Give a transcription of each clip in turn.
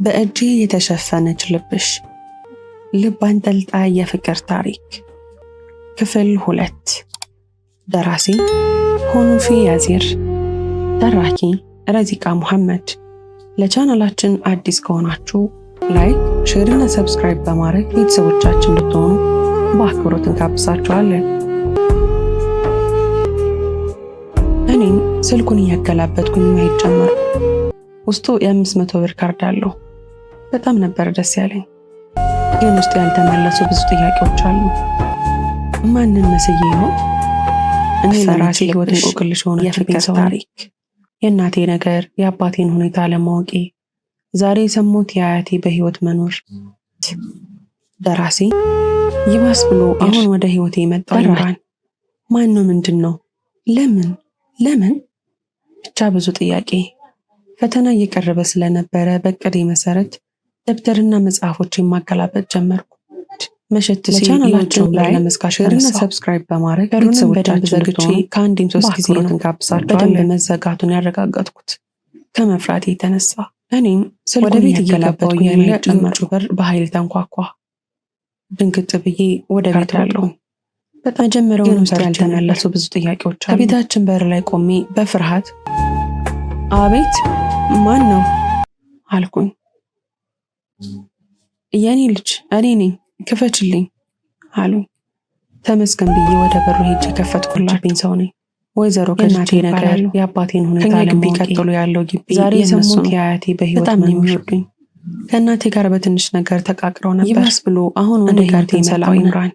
በእጅ የተሸፈነች ልብሽ ልብ አንጠልጣይ የፍቅር ታሪክ ክፍል 2 ደራሲ ሆኑፊ ያዚር ተራኪ ረዚቃ ሙሐመድ። ለቻናላችን አዲስ ከሆናችሁ ላይክ፣ ሼር እና ሰብስክራይብ በማድረግ ቤተሰቦቻችን እንድትሆኑ በአክብሮት እንጋብዛችኋለን። እኔም ስልኩን እያገላበጥኩኝ ማየት ጀመርኩ። ውስጡ የ500 ብር ካርድ አለው። በጣም ነበር ደስ ያለኝ። ግን ውስጥ ያልተመለሱ ብዙ ጥያቄዎች አሉ። ማንን መስዬ ነው? እኔ ለራሴ ህይወት እንቆቅልሽ ሆነ የፍቅር ታሪክ፣ የእናቴ ነገር፣ የአባቴን ሁኔታ ለማወቄ፣ ዛሬ የሰሙት የአያቴ በህይወት መኖር። ደራሲ ይባስ ብሎ አሁን ወደ ህይወቴ የመጣው ይምራን ማን ነው? ምንድን ነው? ለምን? ብቻ ብዙ ጥያቄ። ፈተና እየቀረበ ስለነበረ በቅዴ መሰረት ደብተርና መጽሐፎችን ማገላበጥ ጀመርኩ። መሸት ሲል ቻናላችን ላይ ሼርና ሰብስክራይብ በማድረግ ቤተሰቦቻችን ዘግቼ ከአንዴም 3 ጊዜ እንጋብዛችኋለን። በደንብ መዘጋቱን ያረጋገጥኩት ከመፍራቴ የተነሳ እኔም ወደ ቤት እየገባሁ ያለ ጀመርኩ። በር በኃይል ተንኳኳ። ድንግጥ ብዬ ወደ ቤት አለሁ። መጀመሪያውን ውስጥ ያልተመለሱ ብዙ ጥያቄዎች አሉ። ከቤታችን በር ላይ ቆሜ በፍርሃት አቤት፣ ማን ነው አልኩኝ። የኔ ልጅ እኔ ነኝ፣ ክፈችልኝ አሉኝ። ተመስገን ብዬ ወደ በሩ ሄጄ ከፈትኩላችሁኝ። ሰው ነኝ። ወይዘሮ ከእናቴ ነገር፣ የአባቴን ሁኔታ ግቢ ቀጥሎ ያለው ግቢ ዛሬ የሰሙት የአያቴ በህይወት በጣም ነው የሚወዱኝ። ከእናቴ ጋር በትንሽ ነገር ተቃቅረው ነበር። ይባስ ብሎ አሁን ወደ ህይወቴ ሰላም ይምራን።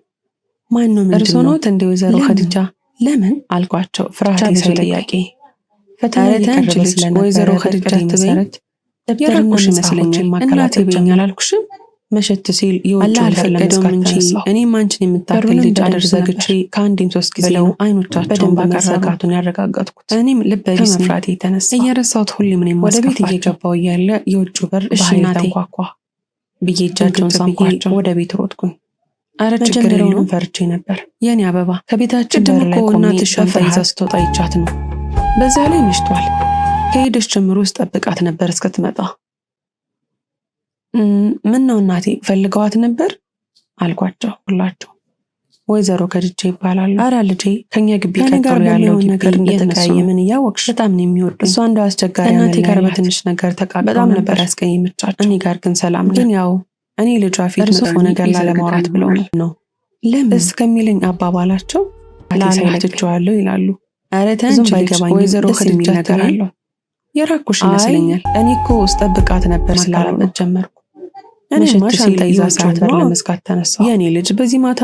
ማን ነው? እርሶ ኖት እንደ ወይዘሮ ኸዲጃ? ለምን አልኳቸው። ፍርሃት ሰው ጥያቄ ፈተና የቀረበ ስለነበረ ወይዘሮ ኸዲጃ መሰረት ደብተርና መጽሐፎችን ማከላት ይበኛል አልኩሽም። መሸት ሲል አላህ አልፈቀደውም እንጂ እኔም አንቺን የምታክል ልጅ አደረዘግቼ ከአንዴም 3 ጊዜ ነው አይኖቻቸውን በመዘጋቱን ያረጋገጥኩት። እኔም ልበ ቢስ መፍራቴ የተነሳ እየረሳሁት ሁሌም ነው ወደ ቤት እየገባሁ እያለ የውጭ በር በኃይል ተንኳኳ። ብዬ እጃቸውን ሳምኳቸው ወደ ቤት ሮጥኩኝ። አረ ችግር የለውም ፈርቼ ነበር። የኔ አበባ ከቤታችን በር ላይ ቆሜ እናትሽ ሻንጣ ይዛ ስትወጣ ይቻት ነው። በዛ ላይ መሽቷል። ከሄደች ጀምሮ ስጠብቃት ነበር እስከትመጣ። ምን ነው እናቴ ፈልገዋት ነበር አልኳቸው ሁላቸው። ወይዘሮ ኸዲጃ ይባላሉ። አረ ልጄ ከኛ ግቢ ቀጥሎ ያለው ነገር እንደተቀያየምን እያወቅሽ በጣም ነው የሚወዱ። እሷ እንደው አስቸጋሪ እናቴ ጋር በትንሽ ነገር ተቃቅረው በጣም ነበር ያስቀየመቻቸው። እኔ ጋር ግን ሰላም ነው። ግን ያው እኔ ልጇ ፊት መጥፎ ነገር ላለማውራት ብለው ነው ለምን እስከሚለኝ አባባላቸው ላላትቸዋለሁ ይላሉ። አረ ተንቺ ባይገባኝ ወይዘሮ ኸዲጃ ነገር አለው የራኩሽ ይመስለኛል። እኔ እኮ ስጠብቃት ነበር ስላላበት ጀመርኩ። እኔ ሻንጣ ይዛ ሰዓት በር ለመዝጋት ተነሳሁ። የኔ ልጅ በዚህ ማታ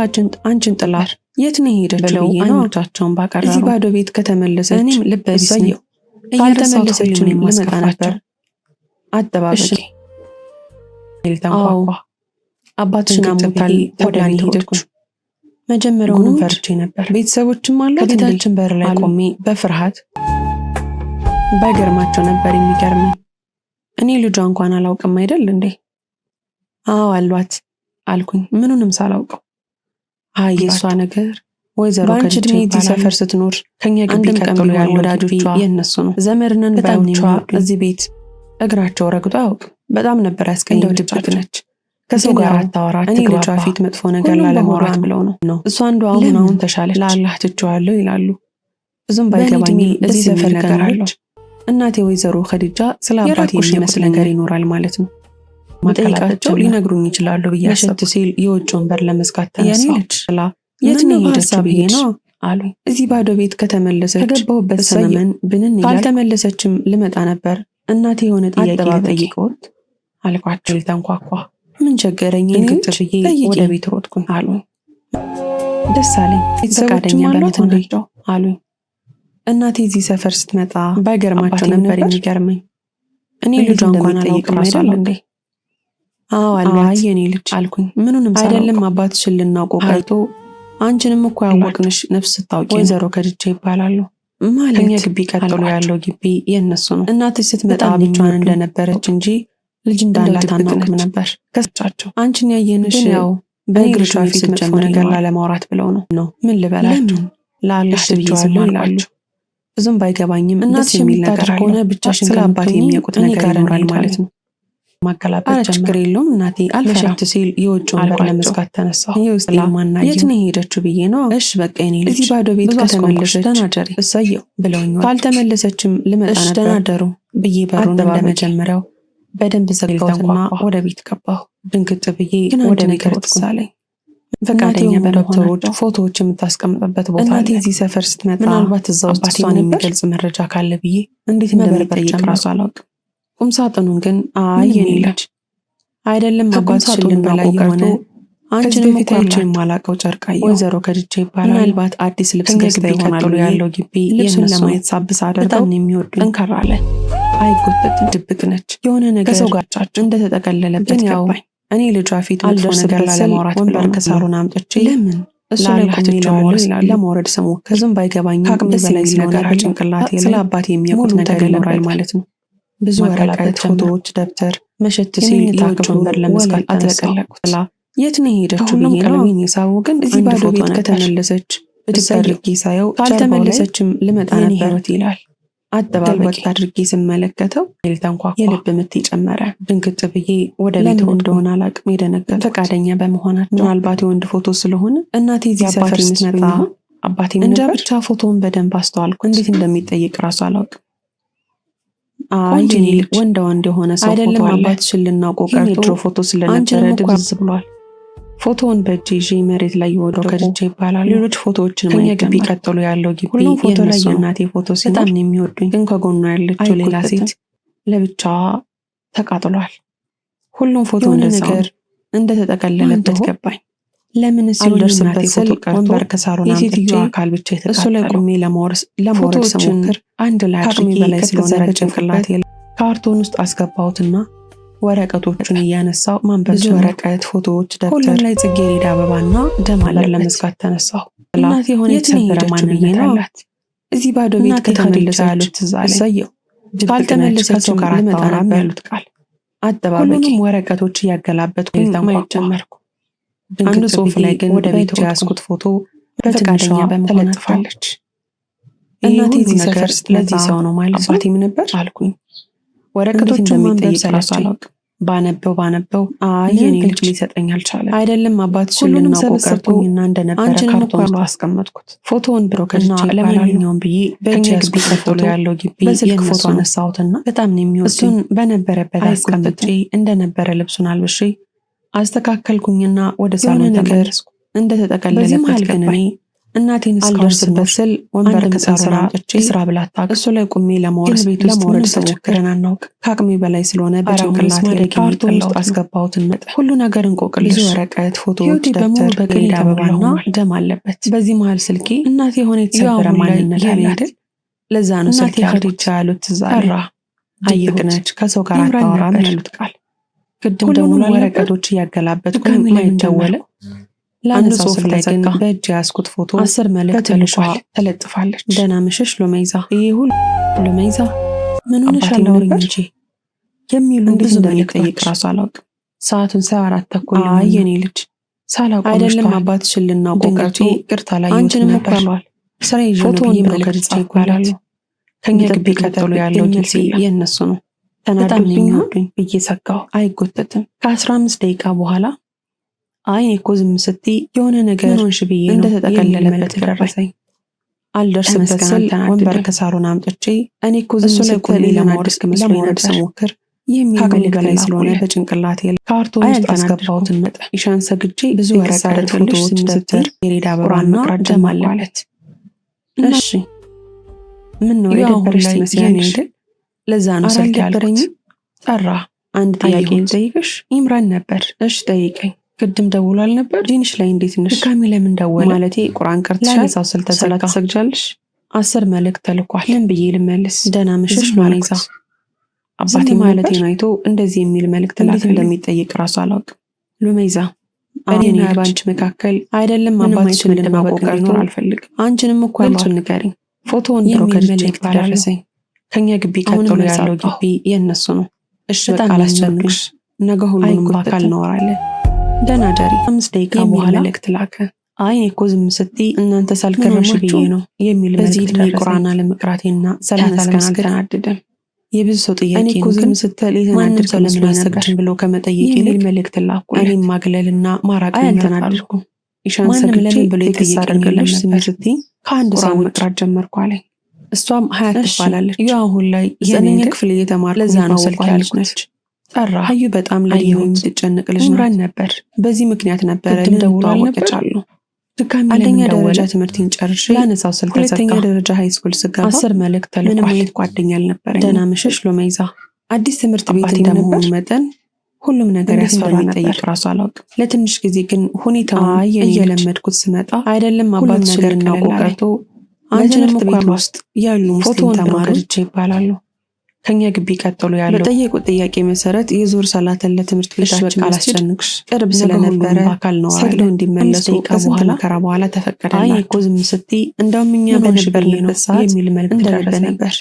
አንቺን ጥላር የት ነው ሄደች ብለው አይኖቻቸውን ባቀረሩ እዚህ ባዶ ቤት ከተመለሰች እኔም ልበ ቢስ ነኝ። ካልተመለሰችም ልመጣ ነበር። አጠባበቂ ተንኳኳ። አባትሽን አሞታል ወደ እኔ ሄደች። መጀመሪያውንም ፈርቼ ነበር። ቤተሰቦችም አሉ። ከቤታችን በር ላይ ቆሜ በፍርሃት ባይገርማቸው ነበር የሚገርመኝ። እኔ ልጇ እንኳን አላውቅም አይደል እንዴ? አዎ አሏት አልኩኝ ምኑንም ሳላውቀው። አይ የሷ ነገር ወይዘሮ ኸዲጃ እዚህ ሰፈር ስትኖር ከኛ ግቢ ቀጥሎ ያሉ ወዳጆቿ የነሱ ነው። ዘመድነን ባዮቿ እዚህ ቤት እግራቸው ረግጦ አያውቅም። በጣም ነበር ያስቀየው። ድብቅ ነች። ከሰው ጋር አታወራት። እኔ ልጇ ፊት መጥፎ ነገር ላለማውራት ብለው ነው። እሷ እንደው አሁን ተሻለች። ለአላህ ትቼዋለሁ ይላሉ። ብዙም ባይገባኝ እዚህ ሰፈር ከኖረች እናቴ ወይዘሮ ኸዲጃ ስለ አባቴ የሚመስል ነገር ይኖራል ማለት ነው። ማጠይቃቸው ሊነግሩኝ ይችላሉ ብዬ አሰብኩ። ሲል የውጭውን በር ለመዝጋት ተነሳሁ። የት ነው ሄደችው ብዬ ነው አሉኝ። እዚህ ባዶ ቤት ከተመለሰች ከገባሁበት ሰመመን ብንን ይላል። ካልተመለሰችም ልመጣ ነበር። እናቴ የሆነ ጥያቄ ልጠይቅዎት አልኳቸው። ተንኳኳ። ምን ቸገረኝ እንግጥ ብዬ ወደ ቤት ሮጥኩኝ አሉኝ። ደስ አለኝ። ፈቃደኛ በመሆናቸው አሉኝ። እናቴ እዚህ ሰፈር ስትመጣ ባይገርማቸው ነበር የሚገርመኝ። እኔ ልጇ እንኳን አላውቅም አይደል እንዴ? አዎ አሏት የኔ ልጅ አልኩኝ። ምኑንም አይደለም አባትሽን ልናውቀው ቀርቶ አንቺንም እኮ ያወቅንሽ ነፍስ ስታውቂ ወይዘሮ ኸዲጃ ይባላሉ። ማለት ከኛ ግቢ ቀጥሎ ያለው ግቢ የነሱ ነው። እናትሽ ስትመጣ ብቻዋን እንደነበረች እንጂ ልጅ እንዳላት አናውቅም ነበር። ከስቻቸው አንቺን ያየንሽ ያው በእግርሽ ፊት መጥፎ ነገር ላለማውራት ብለው ነው። ምን ልበላችሁ ለአላህ ትቼዋለሁ ይላሉ። ብዙም ባይገባኝም እናትሽ የሚል ነገር ከሆነ ብቻሽን ስለ አባቴ የሚያውቁት ነገር ይኖራል ማለት ነው። ማገላበጥ ጀመረ። ችግር የለውም እናቴ አልፈራም ሲል የውጭውን በር ለመዝጋት ተነሳሁ። የውስጥ ማናየው የት ነው የሄደችው ብዬ ነው። እሺ በቃ የኔ ልጅ እዚህ ባዶ ቤት ከተመለሰች ተናደሪ እሰየው ብለውኛል። ካልተመለሰችም ልመጣ ነበር ተናደሩ ብዬ በሩን እንደመጀመሪያው በደንብ ዘጋሁትና ወደ ቤት ገባሁ። ድንግጥ ብዬ ወደ ነገር ተሳለኝ። ፈቃደኛ በደብተሮች ፎቶዎች የምታስቀምጥበት ቦታ እናቴ እዚህ ሰፈር ስትመጣ ምናልባት እዛ ውስጥ እሷን የሚገልጽ መረጃ ካለ ብዬ እንዴት እንደምጠይቅ ራሱ አላውቅም። ቁም ሳጥኑን ግን የኔ ልጅ አይደለም አባትሽን በላይ የሆነ አንቺንም እኮ የማላውቀው ጨርቃዬ ወይዘሮ ከድቼ ይባላል። ምናልባት አዲስ ልብስ ገዝተው ይሆናሉ ያለው ግቢ ልብሱን ለማየት ሳብስ አድርገው በጣም የሚወዱ ጠንካራ አለ። አይጎተትም፣ ድብቅ ነች። የሆነ ነገር ከሰው ጋር ጫጭ እንደተጠቀለለበት ገባኝ። እኔ ልጇ ፊት መጥፎ ነገር ላለማውራት ወንበር ከሳሎን አምጥቼ ለምን እሱ ላይ ቆሜ ለማውረድ ስሞክር ብዙም ባይገባኝም ከአቅሜ በላይ ስለሆነ በጭንቅላቴ ላይ ስለ አባቴ የሚያውቁት ነገር ይኖራል ማለት ነው። ብዙ ወረቀት፣ ፎቶዎች፣ ደብተር መሸት ሲል የውጭ ወንበር ለመዝጋት አጥለቀለቅኩት። የት ነው የሄደችው ብዬ ነው የሳቡ ግን እዚህ ባዶ ቤት ከተመለሰች ብድግ አድርጌ ሳየው ካልተመለሰችም ልመጣ ነበር ይላል። አጠባበቅ አድርጌ ስመለከተው የልብ ምት ጨመረ። ድንግጥ ብዬ ወደ ቤት እንደሆነ አላቅም የደነገጥኩት ፈቃደኛ በመሆናቸው ምናልባት የወንድ ፎቶ ስለሆነ እናቴ እዚህ ሰፈር ስትመጣ አባቴ እንጃ ብቻ ፎቶውን በደንብ አስተዋልኩ። እንዴት እንደሚጠይቅ ራሱ አላውቅም። የኔ ልጅ ወንድ የሆነ ሰው አይደለም አባትሽን ልናውቀው ቀርቶ የድሮ ፎቶ ስለነበረ ድብዝ ብሏል። ፎቶውን በእጅ ይዤ መሬት ላይ የወደው ከድቼ ይባላል። ሌሎች ፎቶዎችን ከኛ ግቢ ቀጥሎ ያለው ግቢ ሁሉም ፎቶ ላይ የእናቴ ፎቶ ሲሆን በጣም ነው የሚወዱኝ። ግን ከጎኗ ያለችው ሌላ ሴት ለብቻዋ ተቃጥሏል። ሁሉም ፎቶ ነገር እንደተጠቀለለበት ገባኝ። ለምን ሲደርስበት ፎቶ ቀርቶ ከሳሮን የሴትዮዋ አካል ብቻ የተቃጠለው እሱ ላይ ቆሜ ለማውረድ ስሞክር አንድ ላይ አቅሜ በላይ ስለሆነ ጭንቅላቴ ካርቶን ውስጥ አስገባሁትና ወረቀቶቹን እያነሳው ማንበብ ወረቀት፣ ፎቶዎች፣ ደብተር ሁሉም ላይ ጽጌረዳ አበባና ደም አለ ለመስጋት ተነሳሁ። እናቴ የሆነ የተሰበረ ማንነት አላት። እዚህ ባዶ ቤት ከተመለሰ ያሉት ትዛለ ሰየው ካልተመለሰችው ጋር አታወራም ያሉት ቃል አጠባበቂ ወረቀቶች እያገላበጥኩ ማየት ጀመርኩ። አንዱ ጽሑፍ ላይ ግን ወደ ቤት ያስኩት ፎቶ በፈቃደኛ ተለጥፋለች። እናቴ እዚህ ሰፈር ለዚህ ሰው ነው ማለት አባቴም ነበር አልኩኝ። ወረቀቶቹን እንደሚጠይቅ ራሱ አላውቅም። ባነበው የኔ ልጅ ሊሰጠኝ አልቻለም። አይደለም አባትሽን ልናውቀው ቀርቶኝና እንደነበረ ካርቶን ውስጥ አስቀመጥኩት። ፎቶውን ብሮከና ለማንኛውም ብዬ በእጅ ግቢ ቀጥሎ ያለው ግቢ በስልክ ፎቶ አነሳሁትና በጣም ነው የሚወዱኝ። እሱን በነበረበት አስቀምጬ እንደነበረ ልብሱን አልብሼ አስተካከልኩኝና ወደ ሳሎን ተመለስኩ። እንደተጠቀለለበት ግን እኔ እናቴን እስካልደርስበት ስል ወንበር ከሳሎን አምጥቼ ስራ ብላታ እሱ ላይ ቆሜ ለማውረድ ስሞክረን አናውቅ ከአቅሜ በላይ ስለሆነ በጭንቅላቴ ካርቶን ውስጥ አስገባሁትን መጠን ሁሉ ነገር እንቆቅልሽ፣ ብዙ ወረቀት፣ ፎቶዎች፣ ደብተር፣ በቀይ አበባና ደም አለበት። በዚህ መሀል ስልኬ እናቴ የሆነ የተሰበረ ማንነት አላት። ለዛ ነው ስልኬ አድርቻ ያሉት ትዛራ አይቅነች ከሰው ጋር አታወራም ያሉት ቃል ቅድም ደግሞ ወረቀቶች እያገላበጥኩኝ ማየት ደወለ። ለአንድ ጽሑፍ ላይ ግን በእጅ ያስኩት ፎቶ 10 መልእክት ተለጥፋለች። ደህና ምሽሽ ሎሜይዛ። ይሄ ሁሉ ሎሜይዛ ምን ሆነሽ አላወሪኝ እንጂ የሚሉ ብዙ መልእክት ራሱ አላውቅም። ሰዓቱን 7:04 ተኩል የኔ ልጅ ሳላውቅ አይደለም አባትሽን ልናውቀው ቀርቶ ይቅርታ ላይ አንቺንም እኮ አሏል ስራ ይዤ ፎቶውን መልእክት ይባላል። ከኛ ግቢ ቀጥሎ ያለው ጊዜ የነሱ ነው። ተናደድኩኝ ብዬ ሰጋሁ። አይጎተትም። ከ15 ደቂቃ በኋላ አይኔ እኮ ዝም ስትይ የሆነ ነገር ሆንሽ ብዬ እንደተጠቀለለበት ደረሰኝ። አልደርስበት ስል ወንበር ከሳሎን አምጥቼ እኔ እኮ ዝም ስትይ ለማውረድ መስሎኝ ስሞክር ከአቅሜ በላይ ስለሆነ በጭንቅላቴ ካርቶን ውስጥ አስገባሁትን መጠን ኢሻን ሰግጄ ብዙ ወረቀት፣ ፎቶዎች፣ ደብተር፣ የሬዳ አበባና ደም አለበት። እሺ ምን ነው የደበረሽ ትመስያለሽ አይደል? ለዛ ነው ስልክ ያልኩት። ጠራ። አንድ ጥያቄ ልጠይቅሽ። ኢምራን ነበር። እሺ ጠይቀኝ። ቅድም ደውሏል ነበር። ዲንሽ ላይ እንዴት ነሽ? ድጋሚ ለምን ደወለ? ማለቴ ቁርአን ቀርተሻል? ለዛው ሰላት ትሰግጃለሽ? 10 መልእክት ተልኳል። ምን ብዬ ልመልስ? ደህና ምሽሽ ሎሜይዛ። አባቴ ማለቴን አይቶ እንደዚህ የሚል መልእክት እንዴት እንደሚጠይቅ ራሱ አላውቅም። ሎሜይዛ እኔና ባንቺ መካከል አይደለም አባትሽን ልናውቀው ቀርቶ አልፈልግም። አንቺንም እኮ ያልኩት ንገሪኝ። ፎቶውን ብሮከርቼ ደረሰኝ። ከኛ ግቢ ቀጥሎ ያለው ግቢ የነሱ ነው። እሺ በቃ አላስጨንቅሽ። ነገ ሁሉንም በአካል እናወራለን። ደህና ደሪ። 5 ደቂቃ በኋላ መልእክት ላከ። አይኔ እኮ ዝም ስትይ እናንተ ሳልከረምሽ ብዬ ነው የሚል በዚህ ዕድሜ ቁርአን ለመቅራቴና ሰላት አለመስገድ አናደደም። የብዙ ሰው ጥያቄ እኔ እኮ ዝም ስትል ማንም ሰው ለምን አሰግድም ብሎ ከመጠየቅ ይልቅ መልእክት ላኩለት። እኔም ማግለልና ማራቅ አልተናደድኩም። ኢሻን ሰግጄ ብሎ ይጠይቀኛል ስትይ ከአንድ ሰው መቅራት ጀመርኩ አለኝ። እሷም ሀያት ትባላለች። አሁን ላይ የዘጠነኛ ክፍል እየተማርኩ ለዛ ነው ስልክ ያለች ጠራ። ሀዩ በጣም ለኔ የምትጨነቅ ልጅ ነበር። በዚህ ምክንያት ነበረ ልንተዋወቅቻለሁ። አንደኛ ደረጃ ትምህርቴን ጨርሼ ላነሳው ስልክ ተዘጋ። ሁለተኛ ደረጃ ሃይስኩል ስገባ 10 መልእክት ተልኳል። ምንም አይነት ጓደኛ አልነበረኝ። ደህና መሸሽ ሎሜዛ። አዲስ ትምህርት ቤት እንደመሆኑ መጠን ሁሉም ነገር ያስፈራ ነበር። ራሱ አላውቅም። ለትንሽ ጊዜ ግን ሁኔታውን እየለመድኩት ስመጣ አይደለም አባት ነገር እናውቀው ቀርቶ አንቺንም ቤት ውስጥ ያሉ ሙስሊም ተማሪዎች ይባላሉ ከኛ ግቢ ቀጥሎ ያለው በጠየቁት ጥያቄ መሰረት የዙር ሰላትን ለትምህርት ቤታችን አላስጨንቅሽ ቅርብ ስለነበረ አካል ነው ሰግደው እንዲመለሱ ከበኋላ ከራ በኋላ ተፈቀደላቸው። አይ እኮ ዝም ስትይ እንደውም እኛ በነበርንበት ሰዓት የሚል መልእክት ደረሰ ነበር።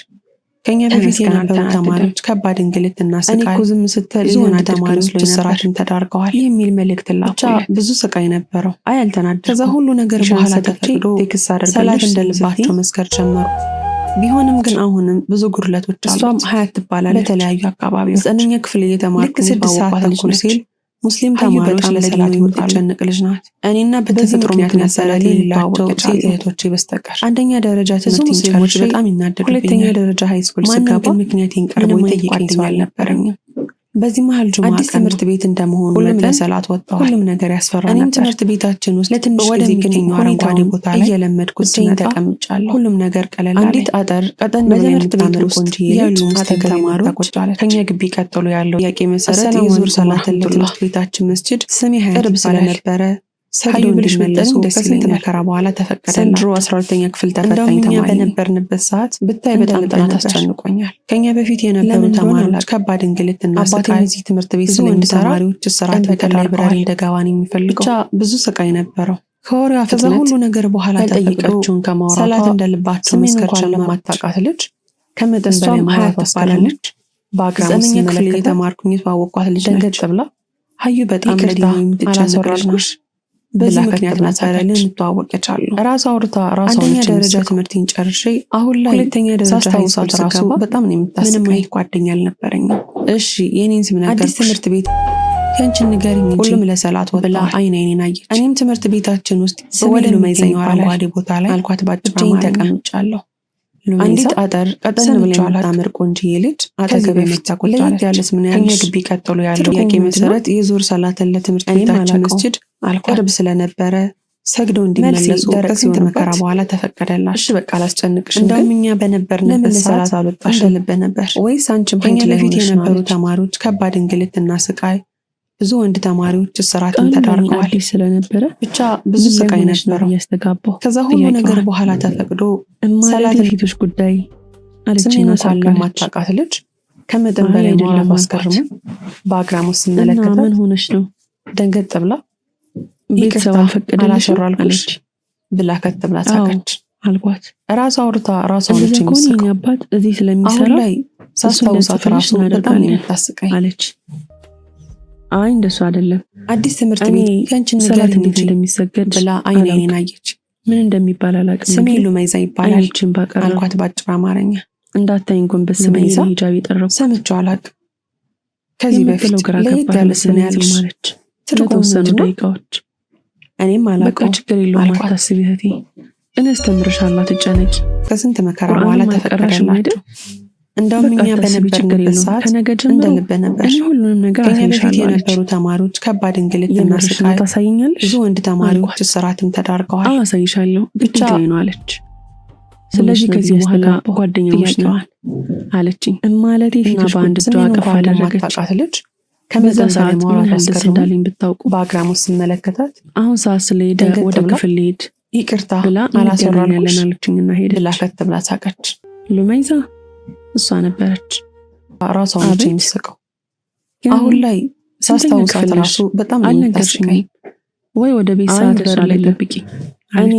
ከኛ በፊት የነበሩ ተማሪዎች ከባድ እንግልትና ስቃይ እኔ እኮ ዝም ስትል የሆነ ተማሪዎች እስራትን ተዳርገዋል የሚል መልእክት ላኩልኝ። ብዙ ስቃይ ነበረው። አይ አልተናደድኩም። ከዛ ሁሉ ነገር በኋላ ተፈቅዶ ቴክስት አደረገልሽ ሰላት እንደልባቸው መስከር ጀመሩ። ቢሆንም ግን አሁንም ብዙ ጉድለቶች አሉ። እሷም ሀያት ትባላለች። በተለያዩ አካባቢዎች 9ኛ ክፍል እየተማርኩ 6 ሰዓት ተኩል ሲል ሙስሊም ተማሪዎች ለሰላት የምትጨነቅ ልጅ ናት። እኔና በተፈጥሮ ምክንያት ሰላት የሌላቸው ሴት እህቶቼ በስተቀር አንደኛ ደረጃ ትምህርት ጨርሼ በጣም ይናደዱብኛል። ሁለተኛ ደረጃ ሃይስኩል ስገባ ምክንያቴን ቀርቦ ይጠይቀኝ ሰው አልነበረኝም። በዚህ መሃል ጁማ አዲስ ትምህርት ቤት እንደመሆኑ ሁሉም ለሰላት ወጣው። ሁሉም ነገር ያስፈራ ነበር። እኔም ትምህርት ቤታችን ውስጥ ለትንሽ ጊዜ ግን አረንጓዴ ቦታ ላይ እየለመድኩት ተቀምጫለሁ። ሁሉም ነገር ቀለል አለ። አንዲት አጠር ቀጠን ብላ የምታምር ቆንጆ ያሉ ሙስሊም ተማሪዎች ከኛ ግቢ ቀጥሎ ያለው ጥያቄ መሰረት የዙር ሰላትን ለትምህርት ቤታችን መስጂድ ስሜ ቅርብ ስለነበረ ሰግደው እንዲመለሱ ከስንት መከራ በኋላ ተፈቀደላቸው። ዘንድሮ 12ኛ ክፍል ተፈታኝ ተማሪ በነበርንበት ሰዓት ብታይ በጣም ጥናት አስጨንቆኛል። ከኛ በፊት የነበሩ ተማሪዎች ከባድ እንግልትና ስቃይ እዚህ ትምህርት ቤት ስለሚሰራ ተማሪዎች ስራት በላይብራሪ እንደገባን የሚፈልገው ብቻ ብዙ ስቃይ ነበረው። ከወሬዋ ፍጥነት ሁሉ ነገር በኋላ ተጠይቀችውን ከማውራቷ ሰላት እንደልባቸው መስከር ለማታውቃት ልጅ ከመጠን በላይ ማውራት ትባላለች። በአግራሞት ክፍል የተማርኩኝ የተዋወቅኳት ልጅ ነች ብላ ሀዩ በጣም ለዲኑ የምትጨነቅ ልጅ በዚህ ምክንያት ናታለን እንተዋወቅ የቻሉ ራሷ አውርታ ራሷ አንደኛ ደረጃ ትምህርቴን ጨርሼ አሁን ላይ ሁለተኛ ደረጃ ሳስታውሳት ራሱ በጣም ነው የምታስቀኝ። ምንም አይነት ጓደኛ አልነበረኝም። እሺ የኔን ስም ነገርኩሽ። አዲስ ትምህርት ቤት ያንቺን ንገሪኝ እንጂ ሁሉም ለሰላት ወጣ ብላ አይኔን አየች። እኔም ትምህርት ቤታችን ውስጥ ወደ ሉሜዛኛው አረንጓዴ ቦታ ላይ አልኳት ባጭራማ ተቀምጫለሁ። አንዲት አጠር ቀጠን ብላ የምታምር ቆንጆዬ ልጅ አጠገቤ መጣ ቁጭ አለች። ያለስ ምን ያህል ከኛ ግቢ ቀጥሎ ያለው ጥያቄ መሰረት የዙር ሰላትን ለትምህርት ቤታችን መስጂድ ቅርብ ስለነበረ ሰግደው እንዲመለሱ ከስንት መከራ በኋላ ተፈቀደላቸው። እሺ በቃ አላስጨንቅሽ። እንደውም እኛ በነበርንበት ሰዓት አልወጣሽ ልብ ነበር ወይስ አንቺም ከኛ በፊት የነበሩ ተማሪዎች ከባድ እንግልትና ስቃይ ብዙ ወንድ ተማሪዎች እስራትን ተዳርገዋል ስለነበረ ብቻ ብዙ ስቃይ ነበር ያስተጋባው። ከዛ ሁሉ ነገር በኋላ ተፈቅዶ ሰላት ፊቶች ጉዳይ አለችና ሳለማታቃት ልጅ ከመጠን በላይ ማውራት አስገርሞ በአግራሞት ስመለከታት ምን ሆነሽ ነው ደንገጥ ብላ ቤተሰብ አልፈቀደልሽ አልኩሽ ብላ ከተብላ ሳቀች አልኳት። ራሷ አውርታ ራሷ ልጅ የሚስቀው አባት እዚህ ስለሚሰራ ላይ ሳስታውሳት ራሱ በጣም የምታስቀኝ አለች። አይ እንደሱ አይደለም አዲስ ትምህርት ቤት ያንቺን ነገር እንዴት እንደሚሰገድ ብላ አይኔን አየች። ምን እንደሚባል አላውቅም። ስሜ ሉሜዛ ይባላል አልኳት ባጭር አማርኛ። እንዳታይኝ ጎንበስ ብዬ ሂጃብ የጠረኩ ሰምቼው አላውቅም። ከዚህ በፊት ለየት ያለ ስም ያለሽ ማለች ለተወሰኑ ደቂቃዎች። እኔም አላውቀው ችግር የለውም አታስቢ እህቴ እኔ አስተምርሻለሁ አትጨነቂ። ከስንት መከራ በኋላ ተፈቀደላቸው። እንደውም እኛ በነበርንበት ሰዓት እንደልብ ነበር። ሁሉንም ነገር ከኛ በፊት የነበሩ ተማሪዎች ከባድ እንግልትና ስቃይ ታሳይኛለሽ። ብዙ ወንድ ተማሪዎች እስራትን ተዳርገዋል። አዎ አሳይሻለሁ ብቻ ነው አለች። ስለዚህ ከዚህ በኋላ ጓደኛሞች ነው አለችኝ። ማለቴ ፊትሽ በአንድ እጇ አቀፍ አደረገች። ልጅ ከመዛ ሰዓት ማውራት አስገርሞኝ ብታውቁ በአግራሞት ስመለከታት አሁን ሰዓት ስለሄደ ወደ ክፍል ልሄድ ይቅርታ ብላ አላሰራልኩሽ አለችኝና ሄደች። ብላ ከት ብላ ሳቀች። ሉሜዛ እሷ ነበረች ራሷ ልጅ የሚስቀው። አሁን ላይ ሳስታውሳት ራሱ በጣም አልነገርሽኝ ወይ ወደ ቤት ሰዓት በር ላይ ጠብቂ እኔ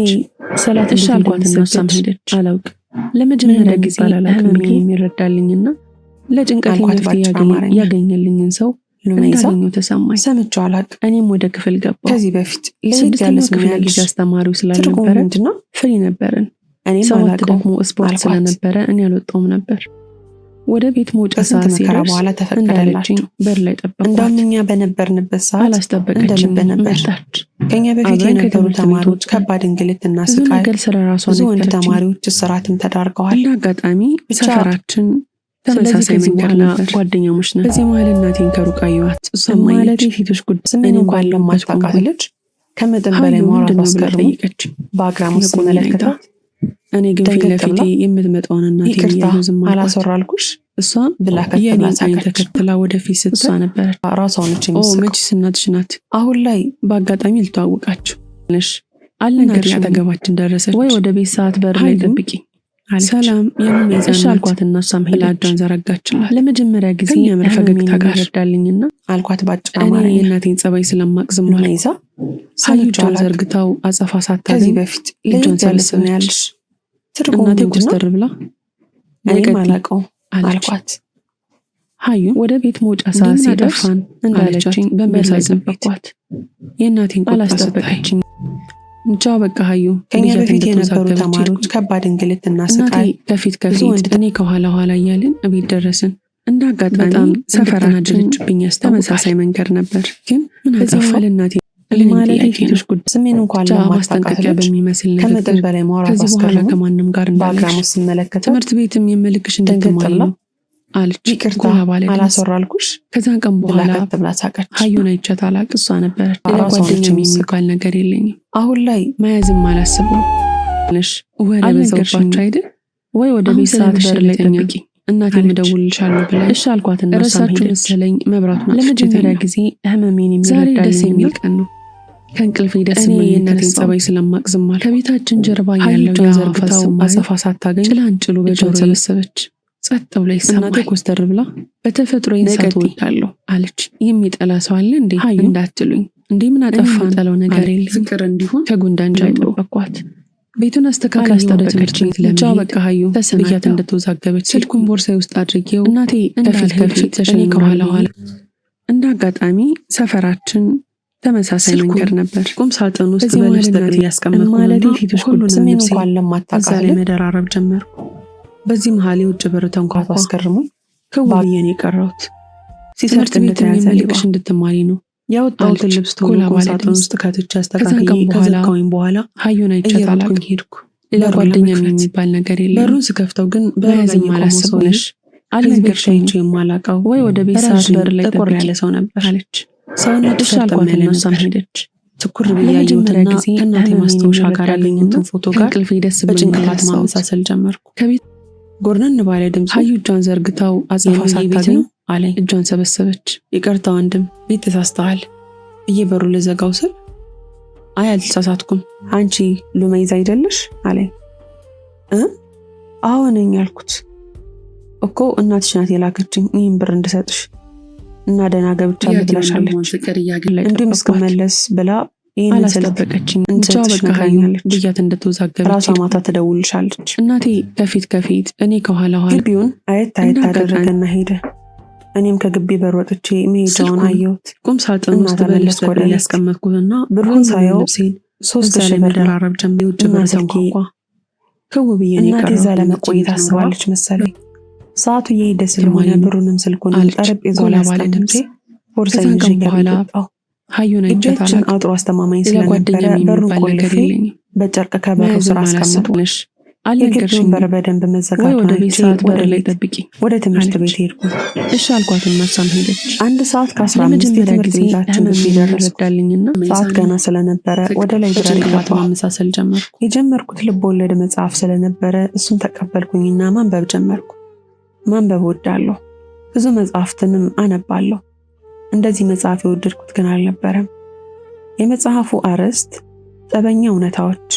ሰላት እንኳን ተነሳም ሄደች። አላውቅ ለመጀመሪያ ጊዜ ህመም የሚረዳልኝና ለጭንቀት መፍትሄ ያገኘልኝን ሰው እንዳገኘው ተሰማኝ። ሰምቼው አላውቅም። እኔም ወደ ክፍል ገባሁ። ከዚህ በፊት ለየት ያለ ክፍል ልጅ አስተማሪው ስላልነበረ ፍሪ ነበርን። እኔም አላውቅም ደግሞ ስፖርት ስለነበረ እኔ አልወጣሁም ነበር። ወደ ቤት መውጫ ሰዓት መከራ በኋላ ተፈቀደላቸው። በር ላይ ጠበቋት። እንደውም እኛ በነበርንበት ሰዓት እንደልብ ነበር። ከኛ በፊት የነበሩ ተማሪዎች ከባድ እንግልትና ስቃይ፣ ብዙ ወንድ ተማሪዎች እስራትም ተዳርገዋል። እንደ አጋጣሚ ሰፈራችን ተመሳሳይ መንገድ ነበር። ጓደኛሞች ነን። በዚህ መሀል እናቴን ከሩቅ አየኋት። እሷም ማለት የሴቶች ጉዳይ ስሜን እንኳን ለማታውቃት ልጅ ከመጠን በላይ ማውራቷ አስገርሞኝ በአግራሞት ስመለከታት እኔ ግን ፊት ለፊቴ የምትመጣውን እናቴን እያየሁ ዝም አልኳት። አላስወራልኩሽ እሷ የኔን አይን ተከትላ ወደፊት ስትሷ ነበረች። ራሷ ነች የምትስቀው። መችስ እናትሽ ናት። አሁን ላይ በአጋጣሚ ልተዋወቃችሁ ነሽ አልነገርሽ። አጠገባችን ደረሰች። ወይ ወደ ቤት ሰዓት በር ላይ ጠብቂ ሰላም የምንይዘን አልኳትና እሷም ሄዳ እጇን ዘረጋችላት። ለመጀመሪያ ጊዜ የምር ፈገግታ ጋር ረዳልኝና አልኳት ባጭር እኔ የእናቴን ጸባይ ስለማቅ ዝም ብላ ይዛ እጇን ዘርግታው አጸፋ ሳታገኝ ከዚህ በፊት እጇን ሰለሰለች። እናቴ ኮስተር ብላ አላውቀውም አልኳት። ሀዩ ወደ ቤት መውጫ ሰዓት ሲደርሳን እንዳለችኝ በሚያሳዝን በኳት የእናቴን ቁጣ አላስጠበቀችኝ። ብቻ በቃ ሀዩ ከኛ በፊት የነበሩ ተማሪዎች ከባድ እንግልትና ስቃይ፣ ከፊት እኔ ከኋላ ኋላ እያልን እቤት ደረስን። እንደ አጋጣሚ ሰፈራችን ተመሳሳይ መንገድ ነበር። ግን ምን አጠፋል እናቴ ማለት የሴቶች ጉዳይ ስሜን እንኳን ማስጠንቀቂያ በሚመስል ከመጠን በላይ ማውራት ከዚህ በኋላ ከማንም ጋር በአግራሞት ስመለከት ትምህርት ቤትም የምልክሽ እንድትማሪ ነው አለች። ይቅርታ አላስወራልኩሽ። ከዛን ቀን በኋላ ሳቀች። ሀዩን አይቻት አላቅ። እሷ ነበረች። ሌላ ጓደኛም የሚባል ነገር የለኝም። አሁን ላይ መያዝም አላስብም። ወደ በዛባቸው አይደል ወይ ወደ ቤት ሰዓት በር ላይ ጠብቂ እናቴ እደውልልሻለሁ ብላኝ እሺ አልኳትና እረሳችሁ መሰለኝ መብራቱን ለመጀመሪያ ጊዜ ህመሜን የሚረዳኝ ደስ የሚል ቀን ነው። ከእንቅልፌ ደስ የሚል የእናቴን ጸባይ ስለማቅ ዝም አልኩ። ከቤታችን ጀርባ ያለው የዘርግታው አጸፋ ሳታገኝ ጭላንጭሉ በጆሮ ሰበሰበች። ጸጥ ብላ ይሰማል። እናቴ ኮስተር ብላ በተፈጥሮ እንሳት ወዳለሁ አለች። የሚጠላ ሰው አለ እንዴ እንዳትሉኝ፣ እንዴ ምን አጠፋን? ጠላው ነገር የለም ፍቅር እንዲሆን ከጉንዳን ጀምሮ ጠበኳት። ቤቱን አስተካክላ ወደ ትምህርት ቤት ለምቻ በቃ ሀዩ ብያት እንደተወዛገበች ስልኩን ቦርሳዬ ውስጥ አድርጌው እናቴ ከፊት ተሸኔ ከኋላ ኋላ። እንደ አጋጣሚ ሰፈራችን ተመሳሳይ መንገድ ነበር። ቁም ሳጥን ውስጥ በልብስ ጠቅልዬ ያስቀመጥኩ ማለት የሴቶች ሁሉንም ስሜን እንኳን ለማታውቃት ላይ መደራረብ ጀመርኩ። በዚህ መሀል የውጭ በር ተንኳኳ። አስገርሞኝ ከውብዬ ነው የቀረሁት። ትምህርት ቤት የምልክሽ እንድትማሪ ነው ያወጣሁትን ልብስ ቶሎ ቁም ሳጥን ውስጥ ከትቼ አስተካክዬ ከዘጋሁኝ በኋላ ሀዩን አይቻት አላውቅም። ሄድኩ። ሌላ ጓደኛም የሚባል ነገር የለም። በሩን ስከፍተው ግን በያዝም አላስበው ነሽ አልነገርሽኝ የማላውቀው ወይ ወደ ቤት ሰዓት በር ላይ ጠቆር ያለ ሰው ነበር አለች። ሰውነትሽ አልኳትና እሷም ሄደች። ትኩር ብዬ አየሁትና ከእናቴ ማስታወሻ ጋር ያገኘሁትን ፎቶ ጋር በጭንቅላት ማመሳሰል ጀመርኩ። ከቤት ጎርነን ባለ ድምፅ ሀዩ እጇን ዘርግታው አጽፋ ሳታገኝ አለኝ። እጇን ሰበሰበች። ይቅርታ ወንድም ቤት ተሳስተሃል ብዬ በሩ ልዘጋው ስል አይ አልተሳሳትኩም አንቺ ሉመይዝ አይደለሽ አለኝ። አዎ ነኝ አልኩት። እኮ እናትሽ ናት የላከችኝ ይህን ብር እንድሰጥሽ እና ደህና ገብቻለሁ ብላሻለች። እንዲሁም እስክመለስ ብላ ይህን አላስጠበቀችኝ። እንድሰጥሽ ነግራኛለች ብያት እንደተወዛገበች ራሷ ማታ ትደውልሻለች። እናቴ ከፊት እኔ ከኋላ ኋላ ግቢውን አየት አደረገና ሄደ። እኔም ከግቢ በር ወጥቼ መሄጃውን አየሁት። ቁም ሳጥን ውስጥ በልብስ ወደ ያስቀመጥኩትና ብሩን ሳየው 3000 ብር ደራረብ ጀምሮ ውጭ በር ተንኳኳ። ከውብዬ ነው እናቴ እዛ ለመቆየት አስባለች መሰለኝ። ሰዓቱ እየሄደ ስለሆነ ብሩንም ስልኩንም ጠረጴዛው ላይ አስቀምጬ ቦርሳዬን ይዤ ገባሁ። ሀዩን አይቻት አላውቅም። አጥሩ አስተማማኝ ስለነበረ በሩን ቆልፌ በጨርቅ ከበሩ ስራ አስቀመጥኩሽ። የግቢውን በር በደንብ መዘጋት ወደ ቤት ሰዓት በር ላይ ጠብቂ ወደ ትምህርት ቤት ሄድኩ። እሺ አልኳትና እሷም ሄደች። 1 ሰዓት ከ15 የትምህርት ቤታችን ግቢ ደረስኩ። ሰዓት ገና ስለነበረ ወደ ላይ በጭንቅላት ማመሳሰል ጀመርኩ። የጀመርኩት ልብ ወለድ መጽሐፍ ስለነበረ እሱን ተቀበልኩኝና ማንበብ ጀመርኩ። ማንበብ ወዳለሁ። ብዙ መጽሐፍትንም አነባለሁ። እንደዚህ መጽሐፍ የወደድኩት ግን አልነበረም። የመጽሐፉ አርዕስት ጠበኛ እውነታዎች፣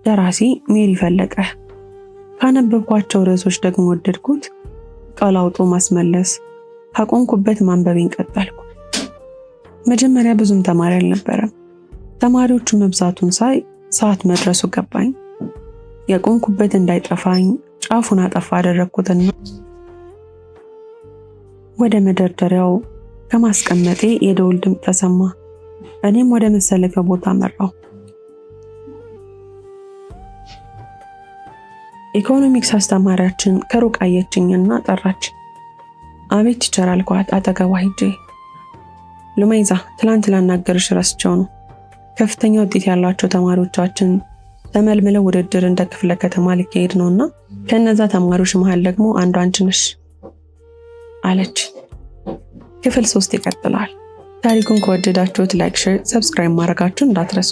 ደራሲ ሜሪ ፈለቀ። ካነበብኳቸው ርዕሶች ደግሞ ወደድኩት ቃል አውጦ ማስመለስ። ካቆምኩበት ማንበቤን ቀጠልኩ። መጀመሪያ ብዙም ተማሪ አልነበረም። ተማሪዎቹ መብዛቱን ሳይ ሰዓት መድረሱ ገባኝ። የቆምኩበት እንዳይጠፋኝ ጫፉን አጠፋ አደረግኩትና ወደ መደርደሪያው ከማስቀመጤ የደውል ድምፅ ተሰማ። እኔም ወደ መሰለፊያ ቦታ መራው። ኢኮኖሚክስ አስተማሪያችን ከሩቅ አየችኝና ጠራች። አቤት ቲቸር አልኳት አጠገቧ ሂጄ። ሉሜዛ ትላንት ላናገርሽ ረስቸው ነው። ከፍተኛ ውጤት ያላቸው ተማሪዎቻችን ተመልምለው ውድድር እንደ ክፍለ ከተማ ሊካሄድ ነውና ከነዛ ተማሪዎች መሃል ደግሞ አንዷ አንቺ ነሽ አለች። ክፍል 3 ይቀጥላል። ታሪኩን ከወደዳችሁት ላይክ፣ ሼር፣ ሰብስክራይብ ማድረጋችሁን እንዳትረሱ።